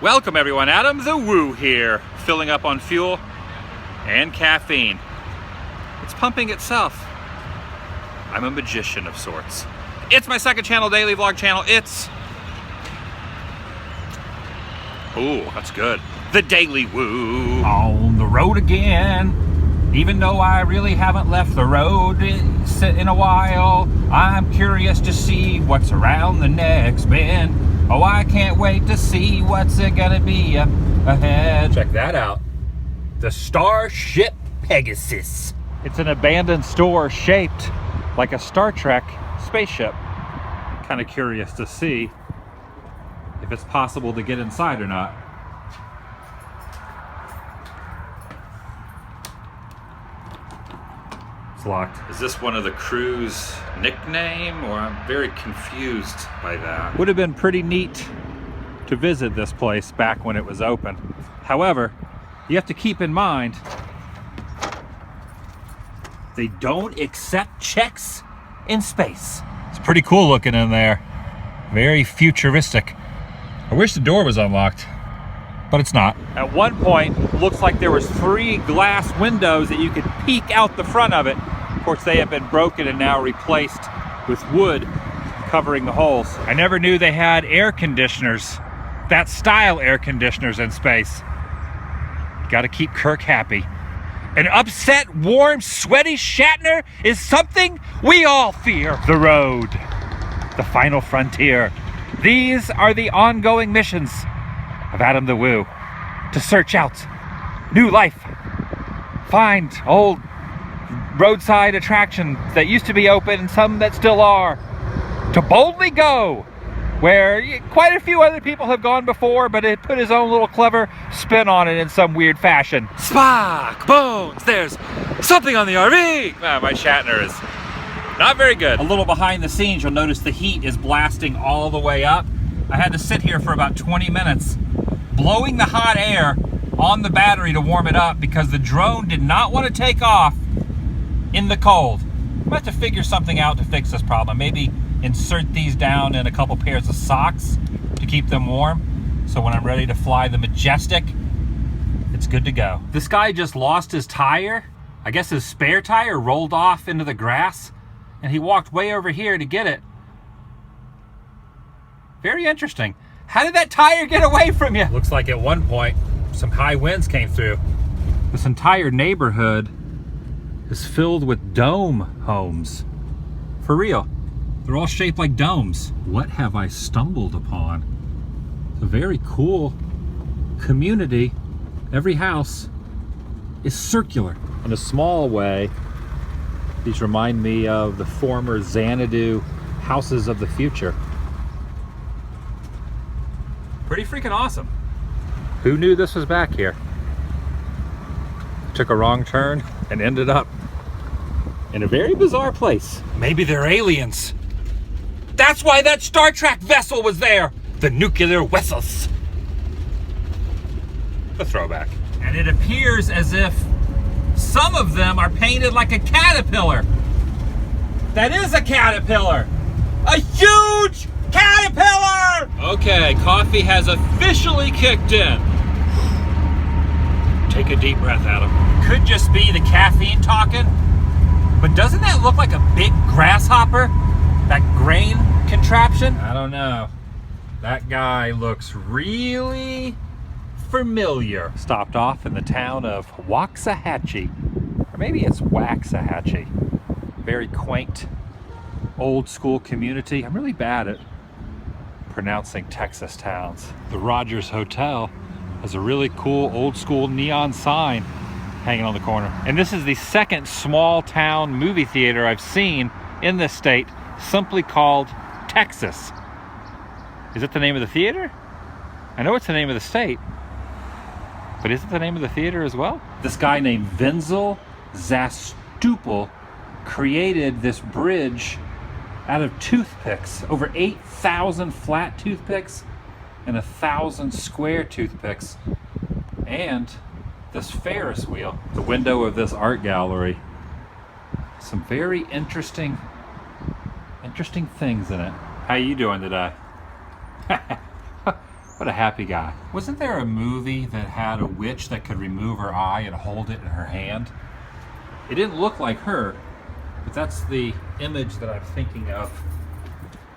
Welcome everyone, Adam the Woo here, filling up on fuel and caffeine. It's pumping itself. I'm a magician of sorts. It's my second channel, daily vlog channel. It's... Ooh, that's good. TheDailyWoo. On the road again. Even though I really haven't left the road in a while, I'm curious to see what's around the next bend. Oh, I can't wait to see what's it gonna be up ahead. Check that out. The Starship Pegasus. It's an abandoned store shaped like a Star Trek spaceship. Kind of curious to see if it's possible to get inside or not. It's locked. Is this one of the crew's nickname, or I'm very confused by that? Would have been pretty neat to visit this place back when it was open. However, you have to keep in mind they don't accept checks in space. It's pretty cool looking in there. Very futuristic. I wish the door was unlocked, but it's not. At one point, it looks like there was 3 glass windows that you could peek out the front of it. Of course, they have been broken and now replaced with wood covering the holes. I never knew they had air conditioners, that style air conditioners in space. Gotta keep Kirk happy. An upset, warm, sweaty Shatner is something we all fear. The road, the final frontier. These are the ongoing missions of Adam the Woo. To search out new life, find old roadside attractions that used to be open and some that still are. To boldly go where quite a few other people have gone before, but it put his own little clever spin on it in some weird fashion. Spock, Bones, there's something on the RV. My Shatner is not very good. A little behind the scenes, you'll notice the heat is blasting all the way up. I had to sit here for about 20 minutes blowing the hot air on the battery to warm it up because the drone did not want to take off in the cold. I'm gonna have to figure something out to fix this problem. Maybe insert these down in a couple pairs of socks to keep them warm, so when I'm ready to fly the Majestic, it's good to go. This guy just lost his tire. I guess his spare tire rolled off into the grass, and he walked way over here to get it. Very interesting. How did that tire get away from you? Looks like at one point, some high winds came through. This entire neighborhood is filled with dome homes. For real. They're all shaped like domes. What have I stumbled upon? It's a very cool community. Every house is circular. In a small way, these remind me of the former Xanadu houses of the future. Pretty freaking awesome. Who knew this was back here? Took a wrong turn and ended up in a very bizarre place. Maybe they're aliens. That's why that Star Trek vessel was there. The nuclear vessels. A throwback. And it appears as if some of them are painted like a caterpillar. That is a caterpillar. A huge caterpillar! Okay, coffee has officially kicked in. Take a deep breath, Adam. Could just be the caffeine talking, but doesn't that look like a big grasshopper? That grain contraption? I don't know. That guy looks really familiar. Stopped off in the town of Waxahachie, or maybe it's Waxahachie. Very quaint, old school community. I'm really bad at pronouncing Texas towns. The Rogers Hotel has a really cool old school neon sign hanging on the corner. And this is the second small town movie theater I've seen in this state, simply called Texas. Is it the name of the theater? I know it's the name of the state, but is it the name of the theater as well? This guy named Wenzel Zastupel created this bridge out of toothpicks. Over 8,000 flat toothpicks and 1,000 square toothpicks. And this Ferris wheel. The window of this art gallery. Some very interesting things in it. How you doing today? What a happy guy. Wasn't there a movie that had a witch that could remove her eye and hold it in her hand? It didn't look like her, but that's the image that I'm thinking of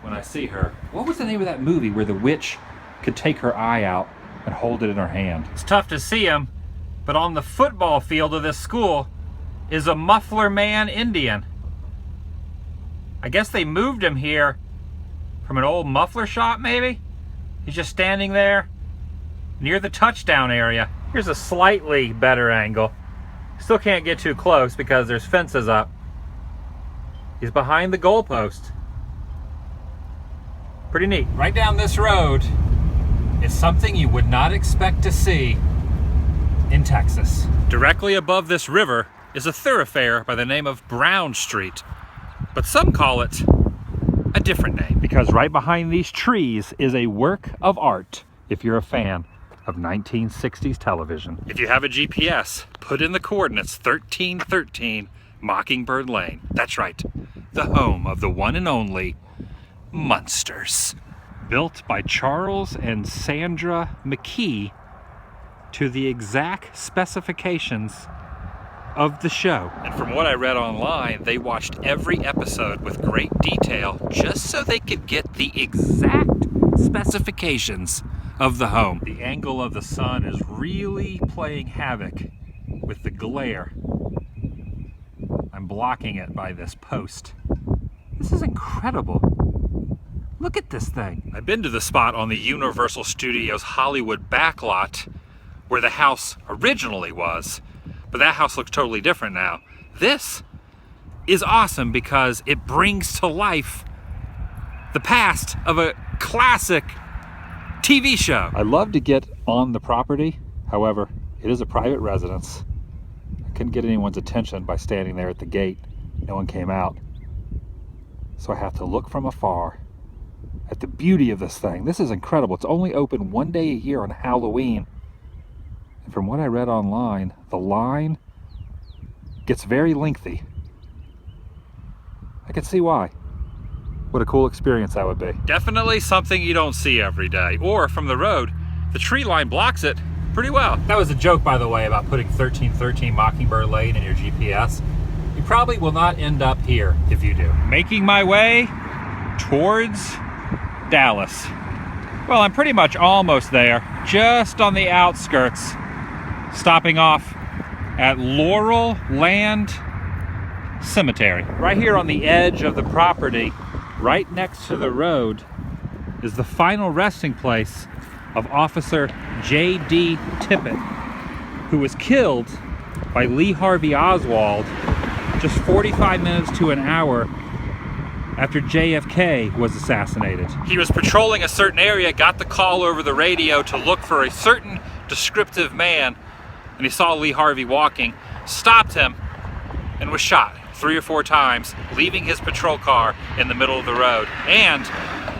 when I see her. What was the name of that movie where the witch could take her eye out and hold it in her hand? It's tough to see him, but on the football field of this school is a Muffler Man Indian. I guess they moved him here from an old muffler shop, maybe? He's just standing there near the touchdown area. Here's a slightly better angle. Still can't get too close because there's fences up. He's behind the goalpost. Pretty neat. Right down this road is something you would not expect to see in Texas. Directly above this river is a thoroughfare by the name of Brown Street, but some call it a different name because right behind these trees is a work of art if you're a fan of 1960s television. If you have a GPS, put in the coordinates 1313 Mockingbird Lane. That's right, the home of the one and only Munsters. Built by Charles and Sandra McKee to the exact specifications of the show. And from what I read online, they watched every episode with great detail just so they could get the exact specifications of the home. The angle of the sun is really playing havoc with the glare. I'm blocking it by this post. This is incredible. Look at this thing. I've been to the spot on the Universal Studios Hollywood backlot where the house originally was, but that house looks totally different now. This is awesome because it brings to life the past of a classic TV show. I'd love to get on the property. However, it is a private residence. I couldn't get anyone's attention by standing there at the gate. No one came out. So I have to look from afar at the beauty of this thing. This is incredible. It's only open one day a year on Halloween. And from what I read online, the line gets very lengthy. I can see why. What a cool experience that would be. Definitely something you don't see every day. Or from the road, the tree line blocks it pretty well. That was a joke, by the way, about putting 1313 Mockingbird Lane in your GPS. You probably will not end up here if you do. Making my way towards Dallas. Well, I'm pretty much almost there, just on the outskirts, stopping off at Laurel Land Cemetery. Right here on the edge of the property, right next to the road, is the final resting place of Officer J.D. Tippit, who was killed by Lee Harvey Oswald just 45 minutes to an hour after JFK was assassinated. He was patrolling a certain area, got the call over the radio to look for a certain descriptive man, and he saw Lee Harvey walking, stopped him, and was shot 3 or 4 times, leaving his patrol car in the middle of the road. And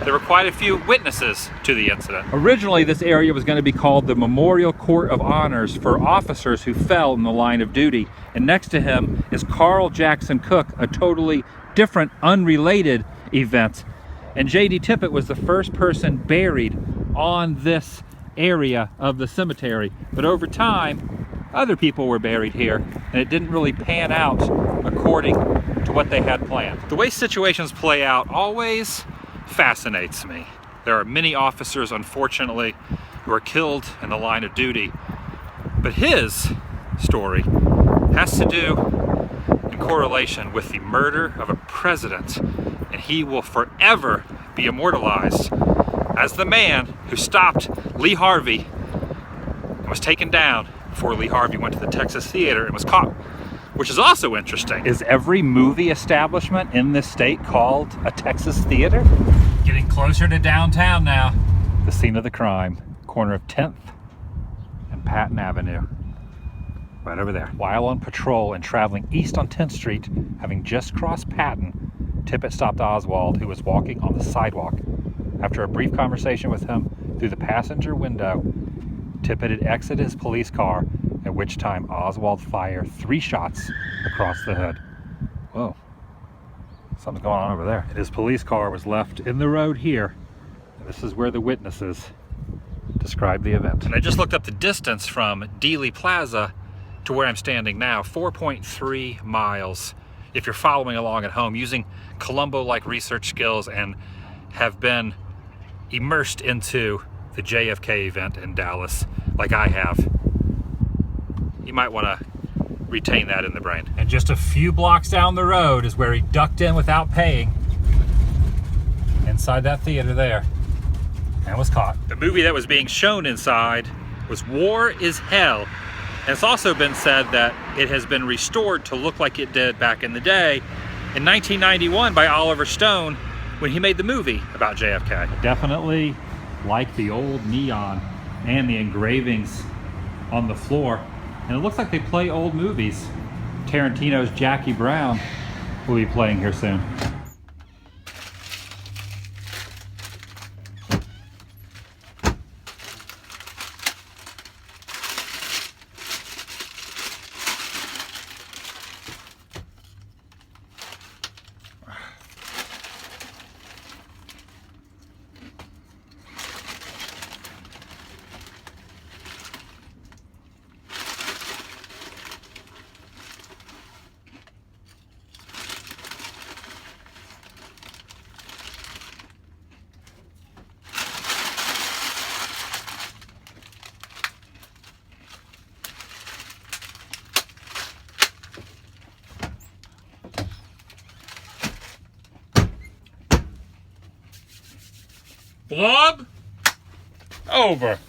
there were quite a few witnesses to the incident. Originally, this area was going to be called the Memorial Court of Honors for officers who fell in the line of duty. And next to him is Carl Jackson Cook, a totally different, unrelated event. And J.D. Tippit was the first person buried on this area of the cemetery. But over time, other people were buried here, and it didn't really pan out according to what they had planned. The way situations play out always fascinates me. There are many officers, unfortunately, who are killed in the line of duty, but his story has to do in correlation with the murder of a president, and he will forever be immortalized as the man who stopped Lee Harvey and was taken down before Lee Harvey went to the Texas Theater and was caught, which is also interesting. Is every movie establishment in this state called a Texas Theater? Getting closer to downtown now. The scene of the crime, corner of 10th and Patton Avenue. Right over there. While on patrol and traveling east on 10th Street, having just crossed Patton, Tippit stopped Oswald, who was walking on the sidewalk. After a brief conversation with him through the passenger window, Tippit had exited his police car, at which time Oswald fired 3 shots across the hood. Whoa, something's going on over there. And his police car was left in the road here. And this is where the witnesses describe the event. And I just looked up the distance from Dealey Plaza to where I'm standing now, 4.3 miles. If you're following along at home using Columbo-like research skills and have been immersed into the JFK event in Dallas like I have, you might want to retain that in the brain. And just a few blocks down the road is where he ducked in without paying, inside that theater there, and was caught. The movie that was being shown inside was War is Hell, and it's also been said that it has been restored to look like it did back in the day in 1991 by Oliver Stone when he made the movie about JFK. I definitely like the old neon and the engravings on the floor, and it looks like they play old movies. Tarantino's Jackie Brown will be playing here soon. Blob over.